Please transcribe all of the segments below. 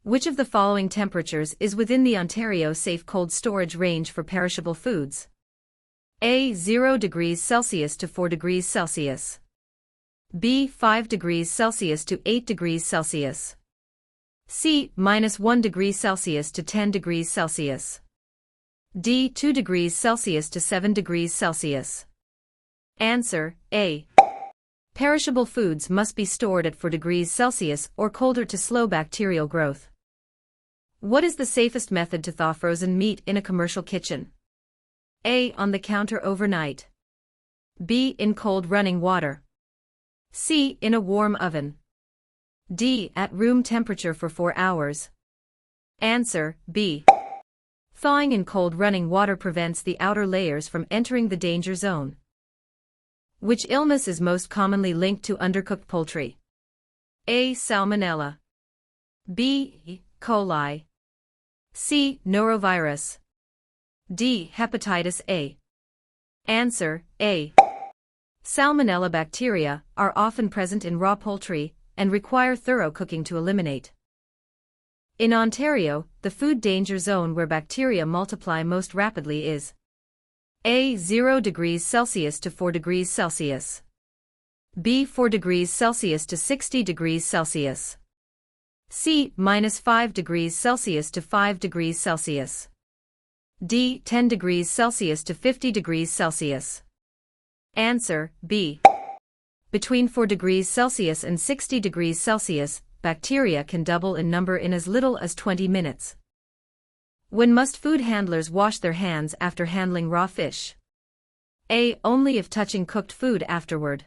Which of the following temperatures is within the Ontario safe cold storage range for perishable foods? A. 0 degrees Celsius to 4 degrees Celsius. B. 5 degrees Celsius to 8 degrees Celsius. C. -1 degree Celsius to 10 degrees Celsius. D. 2 degrees Celsius to 7 degrees Celsius. Answer, A. Perishable foods must be stored at 4 degrees Celsius or colder to slow bacterial growth. What is the safest method to thaw frozen meat in a commercial kitchen? A. On the counter overnight. B. In cold running water. C. In a warm oven. D. At room temperature for 4 hours. Answer, B. Thawing in cold running water prevents the outer layers from entering the danger zone. Which illness is most commonly linked to undercooked poultry? A. Salmonella. B. E. coli. C. Norovirus. D. Hepatitis A. Answer, A. Salmonella bacteria are often present in raw poultry and require thorough cooking to eliminate. In Ontario, the food danger zone where bacteria multiply most rapidly is A. 0 degrees Celsius to 4 degrees Celsius. B. 4 degrees Celsius to 60 degrees Celsius. C. -5 degrees Celsius to 5 degrees Celsius. D. 10 degrees Celsius to 50 degrees Celsius. Answer, B. Between 4 degrees Celsius and 60 degrees Celsius, bacteria can double in number in as little as 20 minutes. When must food handlers wash their hands after handling raw fish? A. Only if touching cooked food afterward.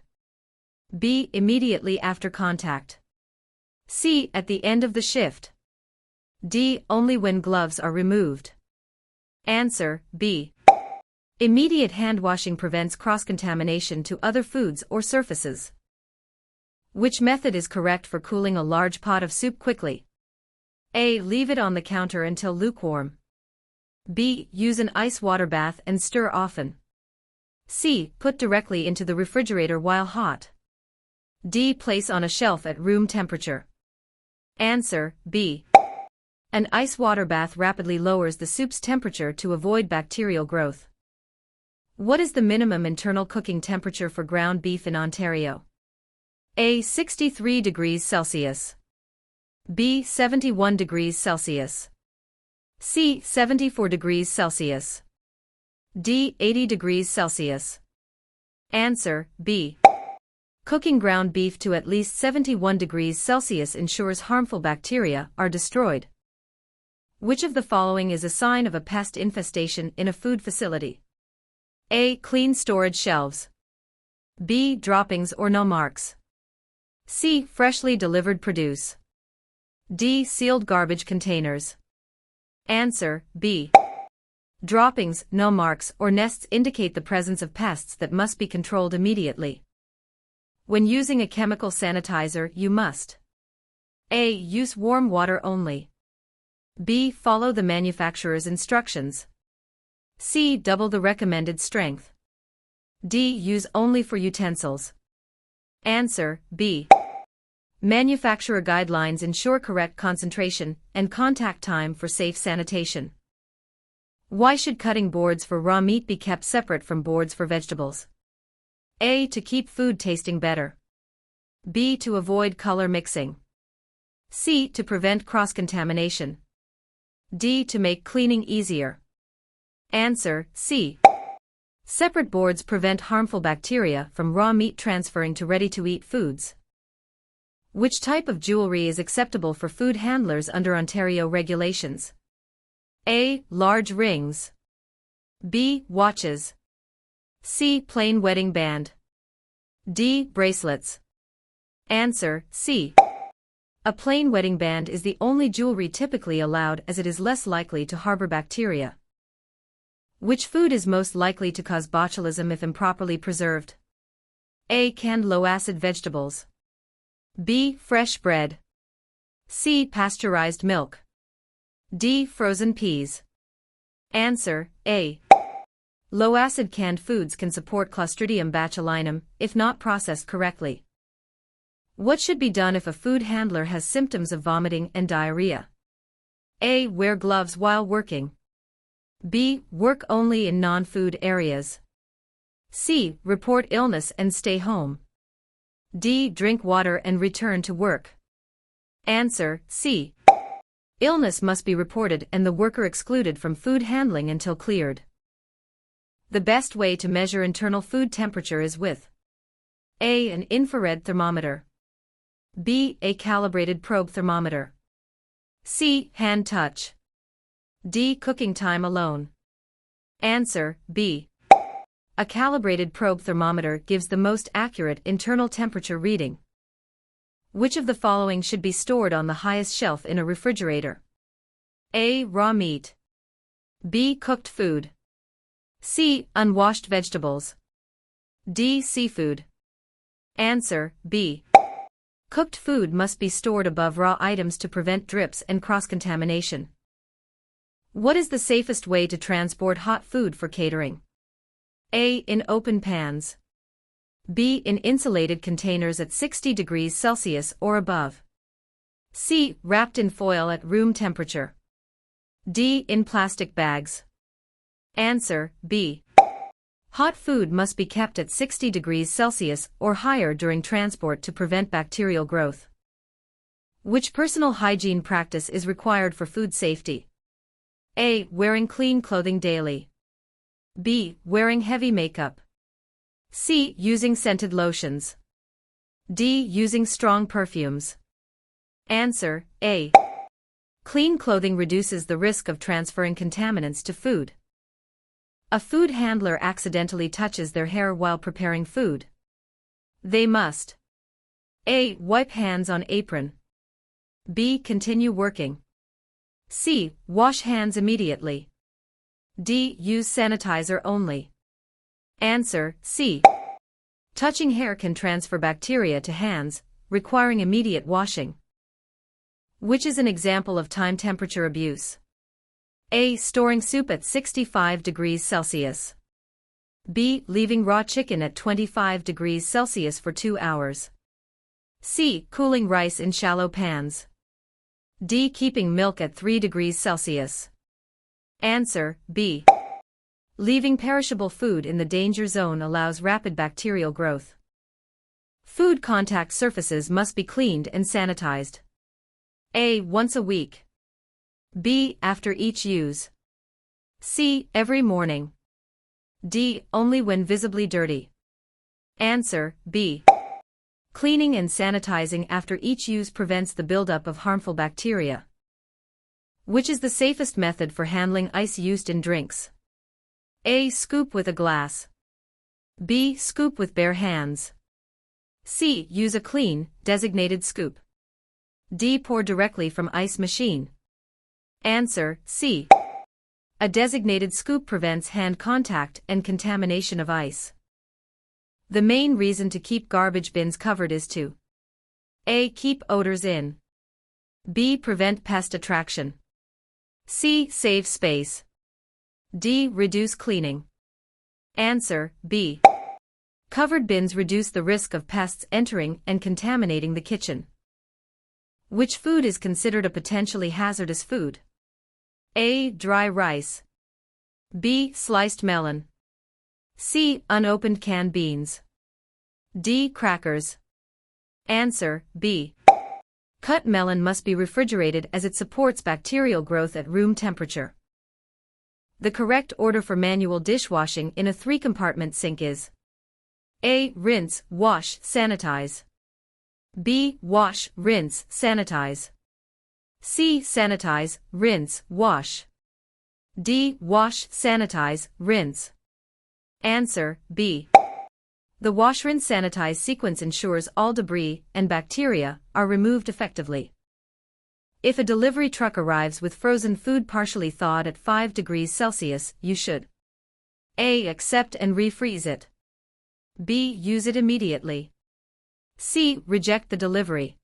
B. Immediately after contact. C. At the end of the shift. D. Only when gloves are removed. Answer, B. Immediate hand washing prevents cross-contamination to other foods or surfaces. Which method is correct for cooling a large pot of soup quickly? A. Leave it on the counter until lukewarm. B. Use an ice water bath and stir often. C. Put directly into the refrigerator while hot. D. Place on a shelf at room temperature. Answer, B. An ice water bath rapidly lowers the soup's temperature to avoid bacterial growth. What is the minimum internal cooking temperature for ground beef in Ontario? A. 63 degrees Celsius. B. 71 degrees Celsius. C. 74 degrees Celsius. D. 80 degrees Celsius. Answer, B. Cooking ground beef to at least 71 degrees Celsius ensures harmful bacteria are destroyed. Which of the following is a sign of a pest infestation in a food facility? A. Clean storage shelves. B. Droppings or no marks. C. Freshly delivered produce. D. Sealed garbage containers. Answer, B. Droppings, no marks, or nests indicate the presence of pests that must be controlled immediately. When using a chemical sanitizer, you must A. Use warm water only. B. Follow the manufacturer's instructions. C. Double the recommended strength. D. Use only for utensils. Answer, B. Manufacturer guidelines ensure correct concentration and contact time for safe sanitation. Why should cutting boards for raw meat be kept separate from boards for vegetables? A. To keep food tasting better. B. To avoid color mixing. C. To prevent cross-contamination. D. To make cleaning easier. Answer, C. Separate boards prevent harmful bacteria from raw meat transferring to ready-to-eat foods. Which type of jewelry is acceptable for food handlers under Ontario regulations? A. Large rings. B. Watches. C. Plain wedding band. D. Bracelets. Answer, C. A plain wedding band is the only jewelry typically allowed as it is less likely to harbor bacteria. Which food is most likely to cause botulism if improperly preserved? A. Canned low-acid vegetables. B. Fresh bread. C. Pasteurized milk. D. Frozen peas. Answer, A. Low-acid canned foods can support Clostridium botulinum if not processed correctly. What should be done if a food handler has symptoms of vomiting and diarrhea? A. Wear gloves while working. B. Work only in non-food areas. C. Report illness and stay home. D. Drink water and return to work. Answer: C. Illness must be reported and the worker excluded from food handling until cleared. The best way to measure internal food temperature is with A. An infrared thermometer. B. A calibrated probe thermometer. C. Hand touch. D. Cooking time alone. Answer: B. A calibrated probe thermometer gives the most accurate internal temperature reading. Which of the following should be stored on the highest shelf in a refrigerator? A. Raw meat. B. Cooked food. C. Unwashed vegetables. D. Seafood. Answer: B. Cooked food must be stored above raw items to prevent drips and cross-contamination. What is the safest way to transport hot food for catering? A. In open pans. B. In insulated containers at 60 degrees Celsius or above. C. Wrapped in foil at room temperature. D. In plastic bags. Answer: B. Hot food must be kept at 60 degrees Celsius or higher during transport to prevent bacterial growth. Which personal hygiene practice is required for food safety? A. Wearing clean clothing daily. B. Wearing heavy makeup. C. Using scented lotions. D. Using strong perfumes. Answer: A. Clean clothing reduces the risk of transferring contaminants to food. A food handler accidentally touches their hair while preparing food. They must A. Wipe hands on apron. B. Continue working. C. Wash hands immediately. D. Use sanitizer only. Answer: C. Touching hair can transfer bacteria to hands, requiring immediate washing. Which is an example of time temperature abuse? A. Storing soup at 65 degrees Celsius. B. Leaving raw chicken at 25 degrees Celsius for 2 hours. C. Cooling rice in shallow pans. D. Keeping milk at 3 degrees Celsius. Answer: B. Leaving perishable food in the danger zone allows rapid bacterial growth. Food contact surfaces must be cleaned and sanitized. A. Once a week. B. After each use. C. Every morning. D. Only when visibly dirty. Answer: B. Cleaning and sanitizing after each use prevents the buildup of harmful bacteria. Which is the safest method for handling ice used in drinks? A. Scoop with a glass. B. Scoop with bare hands. C. Use a clean, designated scoop. D. Pour directly from ice machine. Answer: C. A designated scoop prevents hand contact and contamination of ice. The main reason to keep garbage bins covered is to A. Keep odors in. B. Prevent pest attraction. C. Save space. D. Reduce cleaning. Answer: B. Covered bins reduce the risk of pests entering and contaminating the kitchen. Which food is considered a potentially hazardous food? A. Dry rice. B. Sliced melon. C. Unopened canned beans. D. Crackers. Answer: B. Cut melon must be refrigerated as it supports bacterial growth at room temperature. The correct order for manual dishwashing in a 3-compartment sink is A. Rinse, wash, sanitize. B. Wash, rinse, sanitize. C. Sanitize, rinse, wash. D. Wash, sanitize, rinse. Answer: B. The wash-rinse sanitize sequence ensures all debris and bacteria are removed effectively. If a delivery truck arrives with frozen food partially thawed at 5 degrees Celsius, you should A. Accept and refreeze it. B. Use it immediately. C. Reject the delivery.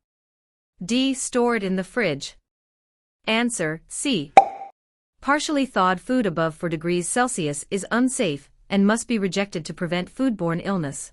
D. Store it in the fridge. Answer: C. Partially thawed food above 4 degrees Celsius is unsafe and must be rejected to prevent foodborne illness.